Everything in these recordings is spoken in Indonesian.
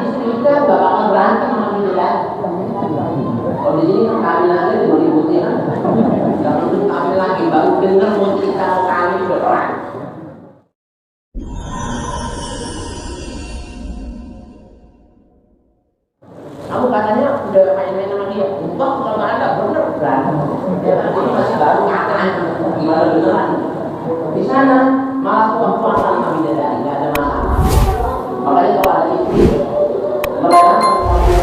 istri kita gak bakal berantem sama bidadari. Kalau di sini kan kami lagi dibuti kan, jangan untuk kami lagi baru dengar mau cerita kami udah perang. Kamu katanya udah main-main sama dia, enggak kalau nggak ada bener berantem. Dia ini masih baru kataan, gimana beneran? Di sana malah tuan-tuan sama bidadari, nggak ada masalah. Makanya kalau ada istri mereka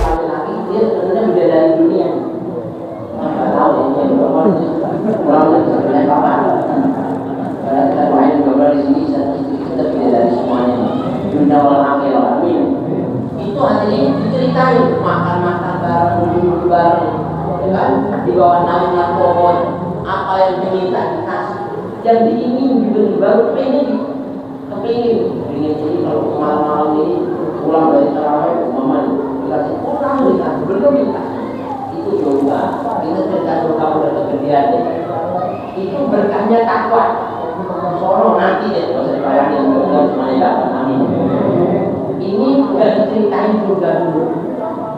kalau laki dia sebenarnya bidadari dunia. Nggak tahu ya, dia orang yang sebenarnya apa? Kalau kita doain juga di sini kita bidadari semuanya. Dunia orang akhir, amin. Itu artinya diceritain makan-makan bareng, duduk bareng, ya kan? Di bawah naungan pohon, apa yang diminta dikasih, yang diingin diberi baru kepingin ini kalau malam-malam ini pulang dari tarawih, mama dikasih pulang dikasih, belum dikasih. Itu juga kita cerita dulu kamu udah kegedean deh. Itu berkahnya takwa. Soro nanti deh, kalau saya bayangin semuanya dapat, amin. Ini sudah diceritain juga dulu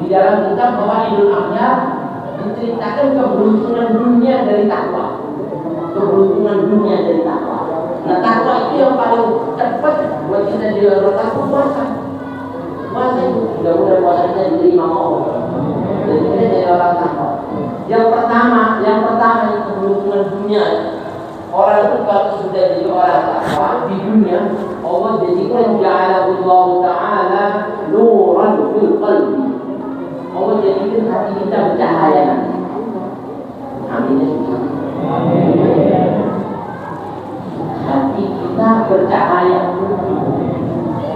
di dalam kitab bahwa Idul Adha diceritakan keberuntungan dunia dari takwa, Nah takwa itu yang paling cepat buat kita dilakukan puasa itu mudah-mudahan puasanya diterima Allah. Jadi kita jadi orang takwa. Yang pertama itu keberuntungan dunia. Orang itu kalau sudah jadi orang takwa di dunia, Allah jadikan ja'alahu ta'ala nuran fil qalbi. Allah jadikan hati kita bercahaya nanti. Amin. Hati kita bercahaya.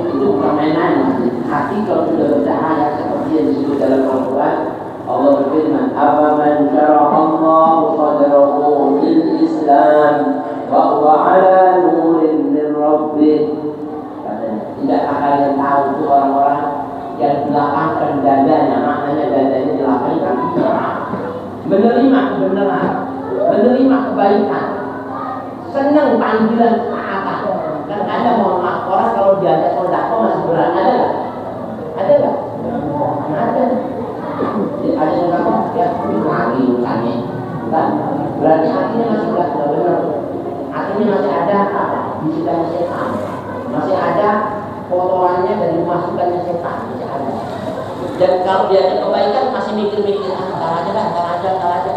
Itu permainan. Hati kalau sudah bercahaya seperti yang disebut dalam Al-Quran, Allah berfirman, "Afaman syaraha Allahu sadrahu lil Islam wa huwa 'ala nurin min rabbih." Katanya, tidakkah kalian tahu itu orang-orang yang dilapangkan dadanya, maknanya dadanya dilapangkan menerima kebenaran, menerima kebaikan, senang panggilan ketaatan. Kan ada mohon maaf orang kalau diajak sedekah masih berat, ada nggak? Ada nggak? Ada. Ada yang kamu ya lagi urusannya, kan? Berarti hatinya masih nggak benar. Hatinya masih ada apa? Bisikannya setan, masih ada kotorannya dari masukannya setan, masih ada. Dan kalau dia ada kebaikan masih mikir-mikir, ntar aja,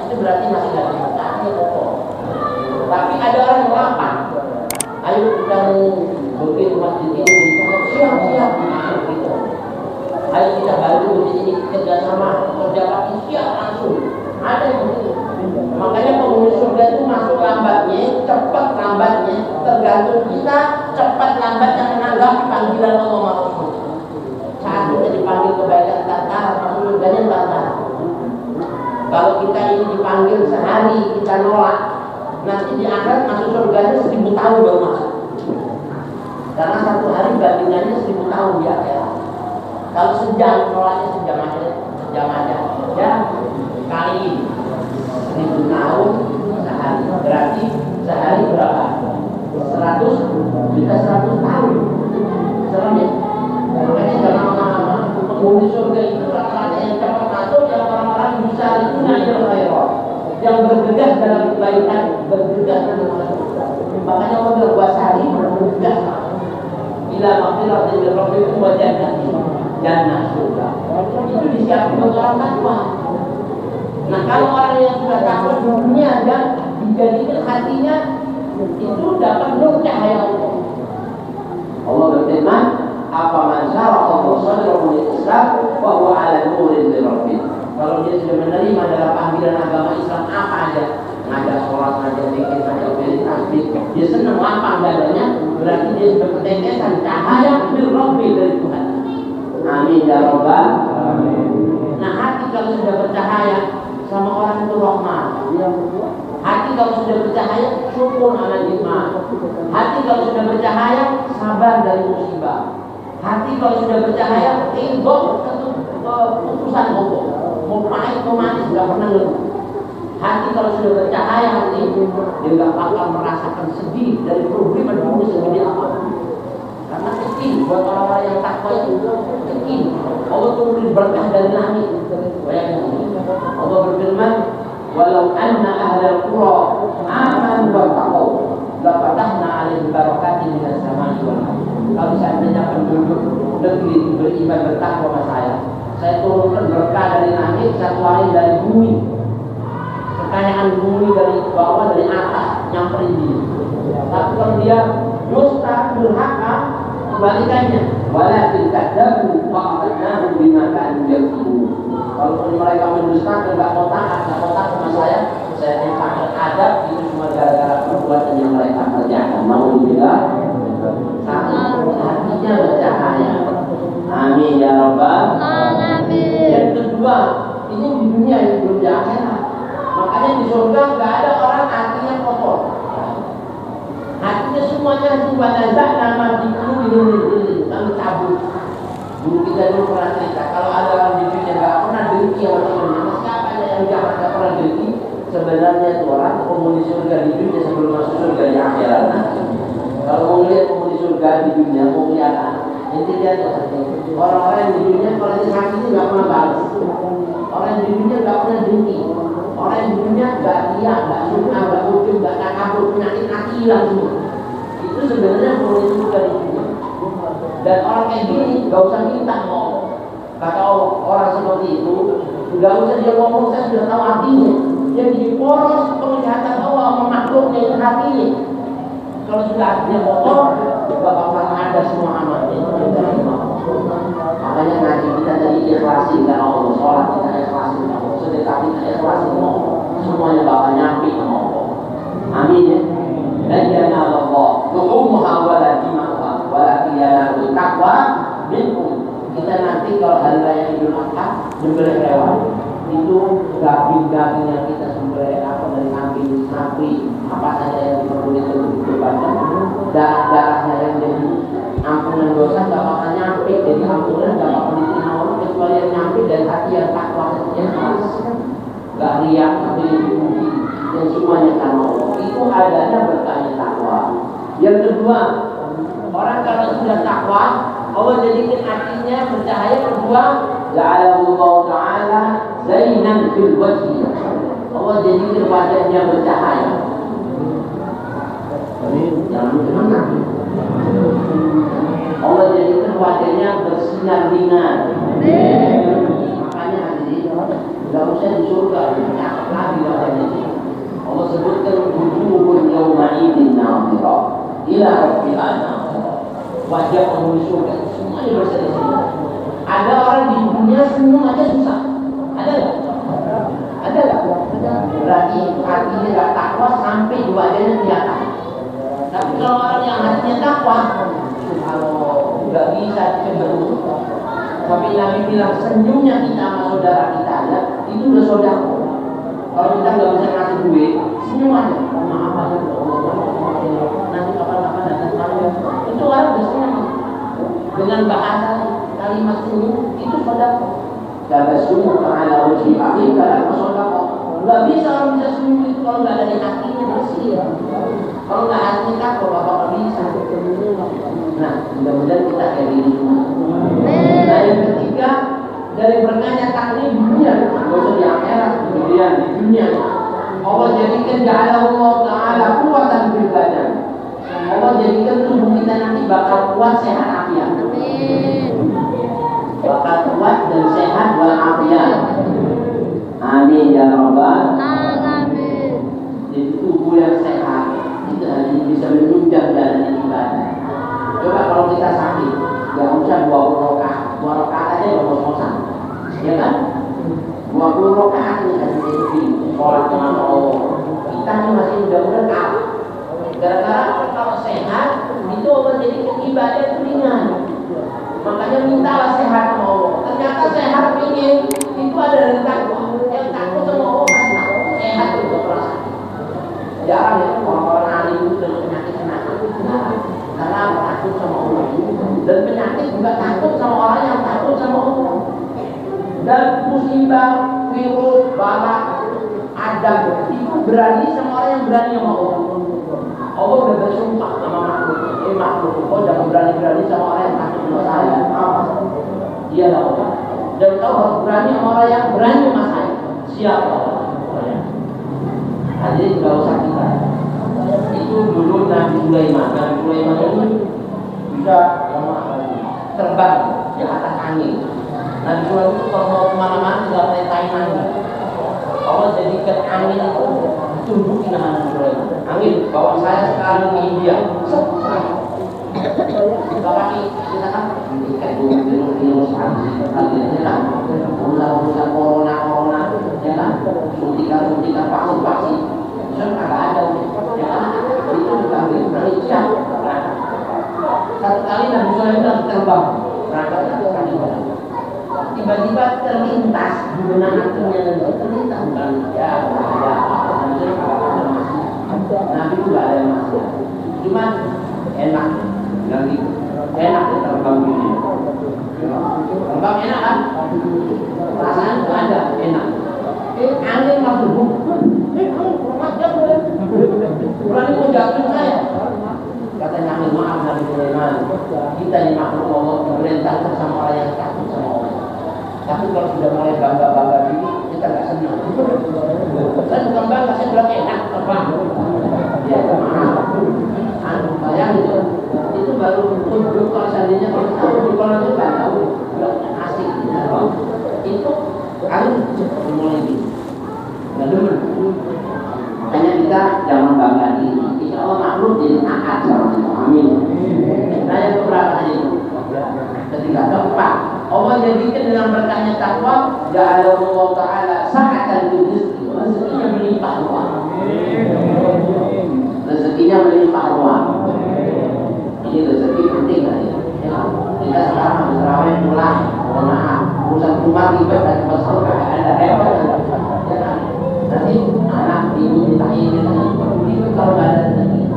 itu berarti masih nggak ada kotor. Tapi ada orang yang lapang, ayo kita mau bikin masjid ini, siap gitu. Ayo kita bantu di sini kerjasama kerja bakti, siap langsung. Ada yang begitu. Makanya penghuni surga itu masuk lambatnya, cepat lambatnya, tergantung kita cepat lambatnya menanggapi panggilan Allah Rasul. Saat kita dipanggil kebaikan tantara, masuk surganya tantara. Kalau kita ini dipanggil sehari kita nolak, nanti di akhirat masuk surganya 1000 tahun baru masuk. Karena satu hari bandingannya 1000 tahun di akhirat. Kalau sejam nolaknya sejam aja. Ya kali 1000 tahun sehari, berarti sehari berapa? 100 tahun. Serem ya. Makanya jangan lama-lama. Penghuni surga itu rata-rata yang cepat masuk, yang orang-orang bisa itu ngajak khairat, yang bergegas dalam kebaikan, bergegas dalam surga. Makanya Allah berpuasari bergegas. Bila maghfirah dari Rabbikum wa jannah surga. Itu disiapkan untuk orang takwa. Nah kalau orang yang sudah takwa di dunia dan dijadikan hatinya itu dapat nur cahaya Allah. Allah berfirman, "Afaman syaraha Allahu sadrahu lil Islam wa huwa 'ala nurin min rabbih." Kalau dia sudah menerima dalam panggilan agama Islam apa aja, ngajak sholat, ngajak zikir, ngajak tasbih, dia senang lapang dadanya, berarti dia sudah bertetesan cahaya min rabbih dari Tuhan. Amin ya rabbal alamin. Nah hati kalau sudah bercahaya sama orang itu rahmat. Hati kalau sudah bercahaya syukur ala nikmat. Hati kalau sudah bercahaya sabar dari musibah. Hati kalau sudah bercahaya ridho keputusan Allah. Mau pahit mau manis nggak pernah ngeluh. Hati kalau sudah bercahaya hati dia nggak bakal merasakan sedih dari problem dunia segede apa. Karena sedih buat orang-orang yang takwa itu sedih. Allah turun berkah dari langit. Bayangkan, Allah berfirman, walau anna ahlal qura amanu wa taqaw la fatahna 'alaihim barakatin minas samai wal ardh. Kalau seandainya penduduk negeri beriman bertakwa sama saya turunkan berkah dari langit, satu hari dari bumi, kekayaan bumi dari bawah, dari atas nyamperin dia. Tapi kalau dia dusta, durhaka, kebalikannya, walakin kadzabu wa akhadnahum bima kanu yaksubun. Kalau mereka mendustakan, nggak mau taat sama saya tempatkan adab. Itu cuma gara-gara perbuatan yang mereka kerjakan. Nauzubillah. Satu, hatinya bercahaya. Amin ya rabbal alamin. Yang kedua, ini di dunia, yang belum di akhirat. Makanya di surga nggak ada orang hatinya kotor. Hatinya semuanya wanazak nama dulu kami cabut. Dulu kita dulu pernah cerita, kalau ada orang di dunia nggak pernah dengki sama temannya, siapa yang jahat nggak pernah dengki? Sebenarnya itu orang penghuni surga di dunia sebelum masuk surga di akhirat. Kalau mau lihat penghuni surga di dunia, mau lihat intinya orang-orang di dunia kalau sakit nggak pernah balas. Orang di dunia nggak pernah dengki. Orang di dunia nggak riak, nggak suka, nggak ujub, nggak takabur, penyakit hati hilang semua. Itu sebenarnya penghuni surga di dunia. Dan orang kayak gini nggak usah minta ngomong. Kata orang seperti itu, nggak usah dia ngomong, saya sudah tahu artinya. Dia jadi poros penglihatan Allah sama makhluknya itu hatinya. Kalau sudah hatinya kotor, nggak bakal ada semua amalnya. Makanya ngaji kita tadi ikhlasin karena Allah, sholat kita ikhlasin karena Allah, sedekah kita ikhlasin karena Allah, semuanya bakal nyampe sama Allah. Amin ya. Dan yanallahu luhumha wala dima'uha walakin yanalu taqwa minkum. Kita nanti kalau hari raya Idul Adha nyembelih hewan itu daging-daging yang kita sembelih apa dari kambing, sapi, apa saja yang diperlukan untuk dibaca, darah-darahnya yang jadi ampunan dosa nggak bakal nyampe, jadi ampunan nggak bakal diterima orang kecuali yang nyampe dari hati yang takwa, yang keras, nggak riak, tapi yang semuanya karena Allah. Itu adanya berkahnya takwa. Yang kedua, orang kalau sudah takwa, Allah jadikan hatinya bercahaya. Kedua, ja'alallahu ta'ala zainan fil wajhi. Allah jadikan wajahnya bercahaya. Jangan lupa. Allah jadikan wajahnya bersinar ringan. Makanya hadirin, nggak usah di surga, cakep lagi wajahnya. Allah sebutkan wujuhun yawma idzin nadhirah ila rabbiha nadhirah. Wajah penghuni surga semuanya berseri-seri. Ada orang di dunia senyum aja susah. Ada nggak? Ada nggak? Berarti hatinya nggak takwa sampai di wajahnya kelihatan. Tapi kalau orang yang hatinya takwa, subhanallah, nggak bisa cenderung. Tapi Nabi bilang senyumnya kita sama saudara kita ada, itu udah saudara. Kalau kita nggak bisa ngasih duit, senyum aja. Maaf aja, nanti kapan-kapan datang kalian. Itu orang udah senyum. Dengan bahasa kalimat senyum itu saudara. Tabassum ala wajhi akhi kalau saudara. Nggak bisa orang bisa senyum itu kalau nggak dari hatinya bersih. Kalau nggak hatinya takut, bakal bisa. Nah, mudah-mudahan kita kayak gini. Nah, yang ketiga, dari berkahnya takdir di dunia, nggak usah di akhirat, kemudian di dunia. Allah jadikan ja'alallahu ta'ala kuwatan fil badan. Allah jadikan tubuh kita nanti bakal kuat, sehat, afiat. Bakal kuat dan sehat wal afiat. Amin ya rabbal alamin. Jadi tubuh yang sehat itu hanya bisa menunjang jalan ibadah. Coba kalau kita sakit, nggak usah 20 rakaat aja ngos-ngosan, ya kan? 20 rakaat nih kan jadi sholat dengan Allah. Kita nih masih mudah-mudahan kalah. Gara-gara kalau sehat itu Allah jadi ibadah itu ringan. Makanya mintalah sehat sama Allah. Ternyata sehat ingin itu ada dari takwa. Yang takut sama Allah pasti takut. Sehat itu perasaan. Jarang ya orang-orang alim itu dengan penyakit-penyakit. Karena takut sama Allah. Dan penyakit juga takut sama orang yang takut sama Allah. Dan musibah, virus, balak, adab itu berani sama orang yang berani sama Allah. Allah udah bersumpah sama makhluk. Makhluk, oh jangan berani-berani sama orang yang takut sama saya. Dia dia tahu dan tahu harus berani sama orang yang berani sama saya. Siapa orang? Hadirin nggak usah kita. Itu dulu Nabi Sulaiman. Nabi Sulaiman ini bisa terbang di atas angin. Nabi Sulaiman itu kalau mau kemana-mana nggak perintah angin. Allah jadikan angin itu tumbuhin sama Nabi Sulaiman. Angin bawa saya sekarang ke India. Bapak kita kan kayak virus urusan corona ya kan, suntikan vaksin nggak ada ya kan, itu kami Indonesia. Satu kali Nabi Sulaiman terbang berangkat dari tiba-tiba terlintas di benak hatinya dan terlintas bukan ya Nabi itu nggak ada masalah, cuman enak nanti enak ya terbang ini. Terbang enak kan? Perasaan itu ada enak. Angin masuk berani mau jatuhin saya. Katanya angin, maaf Nabi Sulaiman, kita ini makhluk Allah diperintahkan sama orang yang takut sama Allah. Tapi kalau sudah mulai bangga-bangga diri, kita nggak senang. Saya bukan bangga, saya bilang enak terbang. Ya maaf. Bayangin itu baru untuk kalau seandainya kalau tahu di kolam itu nggak tahu asik itu kan mulai gitu nggak demen. Makanya kita jangan bangga diri. Insya Allah makhluk jadi taat sama Allah. Amin. Saya beberapa hari ketika keempat Allah jadikan dengan berkahnya takwa ja'alallahu ta'ala sa'atan rizqi, rezekinya melimpah ruah. Rezekinya melimpah ruah. Ini rezeki penting kan ya. Kita sekarang habis terawih pulang, mohon maaf, urusan rumah ribet dan besar kagak ada repot. Ya kan? Nanti anak ibu ditanyain itu kalau nggak ada rezeki.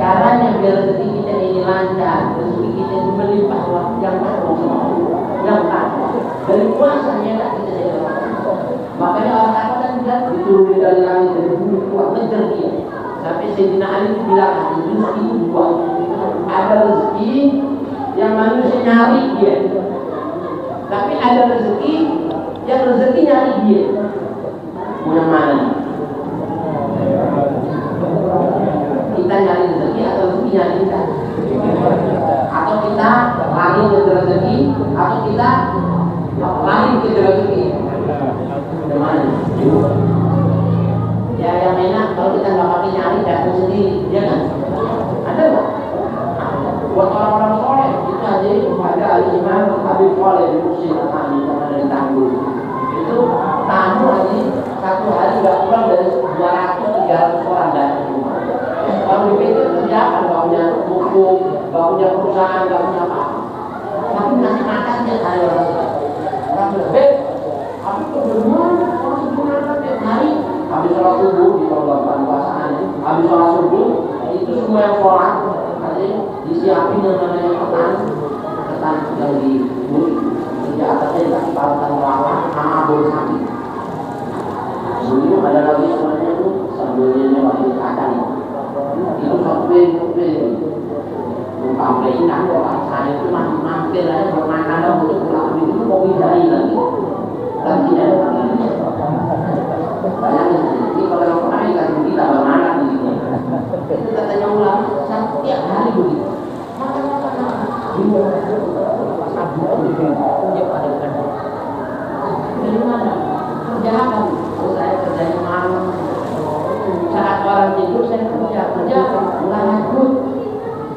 Caranya biar rezeki kita ini lancar, rezeki kita itu melimpah ruah, yang takwa sama Allah, yang takwa. Dari puasanya tak kita jadi orang. Makanya orang takwa kan bilang diturunin dari langit dari bumi keluar ngejar dia. Sampai Sayyidina Ali bilang rezeki itu dua. Ada rezeki yang manusia nyari dia, tapi ada rezeki yang rezeki nyari dia. Mau yang mana? Kita nyari rezeki atau rezeki nyari kita? Atau kita lari ke rezeki atau kita lari ke rezeki? Yang mana? Ya yang enak kalau kita nggak pakai nyari datang sendiri, ya kan? Ada nggak? Buat orang-orang soleh itu ada al-Imam Habib Khalid di Musim Al-Amin sama dari Tanggul itu tamu aja satu hari nggak kurang dari 200-300 orang datang ke rumah. Kalau dipikir kerjaan nggak punya buku, nggak punya perusahaan, nggak punya apa, tapi ngasih makan tiap hari orang bilang, aku bagaimana orang sebenarnya tiap hari habis sholat subuh di bulan puasaan, habis sholat subuh itu semua yang sholat disiapin yang namanya ketan yang diburi di atasnya dikasih parutan kelapa sama abon sapi. Sebelum ada lagi sebenarnya itu sambilnya waktu kacang itu sampai ini nanti orang saya itu mampir aja bermain untuk pulang itu mau bidari lagi kan tidak ada lagi. Bayangin ini kalau yang pernah dikasih kita bermain di sini itu katanya ulama setiap hari begitu. Dari mana? Kerja apa? Saya kerjanya malam. Saat orang tidur saya kerja lanjut.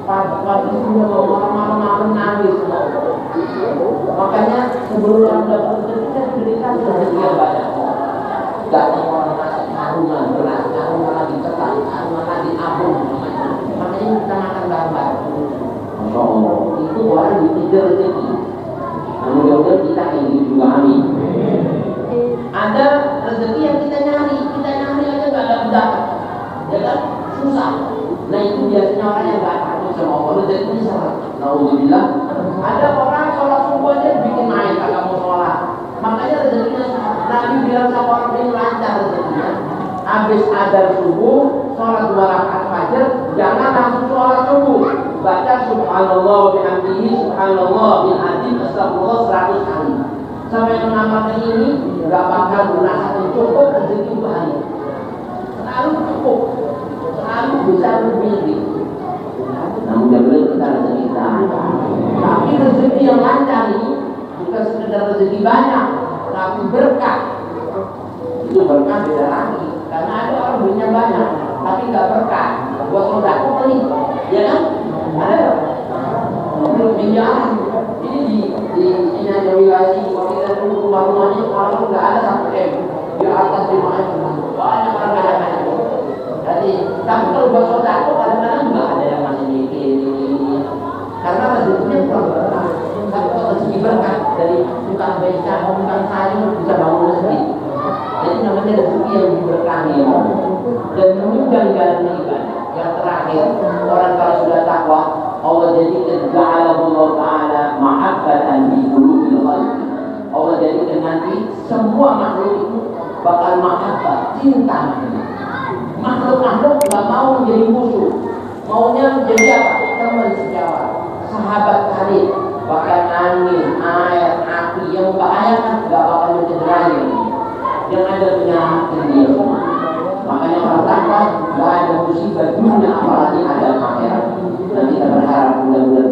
Pagi sudah malam nangis. Makanya sebelum orang dapat rezeki saya diberikan rezeki yang banyak. Gak ada orang ngasih karungan, beras, karungan lagi cetak, karungan lagi abung. Makanya kita makan bareng-bareng. Itu orang dikejar rezeki. Mudah-mudahan kita ingin juga amin. Ada rezeki yang kita nyari aja nggak dapat, ya kan susah. Nah itu biasanya orang yang nggak takut sama Allah rezekinya salah. Alhamdulillah. Ada orang sholat subuh aja bikin main kagak mau sholat. Makanya rezekinya Nabi bilang sama orang ini lancar rezekinya. Habis adar subuh, sholat 2 rakaat fajar, jangan langsung sholat subuh. Baca subhanallah wa bihamdihi subhanallah bil azim astagfirullah 100 kali. sampai mengamalkan ini berapa kali merasa cukup rezeki banyak, selalu cukup, selalu bisa lebih. Namun jangan kita rezeki tapi rezeki yang lancar ini bukan sekedar rezeki banyak, tapi berkah. Itu berkah beda lagi. Karena ada orang duitnya banyak, tapi nggak berkah. Buat saudara pelit, ya kan? Ada belum pinjaman. Ini di ada wilayah ini, kalau kita dulu rumah-rumahnya orang nggak ada 1 M, di atas 5 M, banyak orang nggak ada. Jadi, tapi kalau buat saudara kadang-kadang nggak ada yang masih mikir ini, karena rezekinya kurang berkah. Tapi kalau rezeki berkah dari tukang beca, tukang sayur bisa bangun masjid. Jadi namanya rezeki yang diberkahi. Dan menunjang jalan ibadah. Yang terakhir, orang kalau sudah takwa, Allah jadikan ja'alahu ta'ala mahabbatan bi qulubil khalq. Allah jadikan nanti semua makhluk itu bakal mahabbah, cinta. Makhluk-makhluk gak mau menjadi musuh, maunya menjadi apa? Teman sejawat, sahabat karib. Bahkan angin, air, api yang membahayakan gak bakal mencederai. Yang ada menyelamatkan dia. Makanya orang takwa gak ada musibah dunia apalagi ada akhirat. Dan kita berharap mudah-mudahan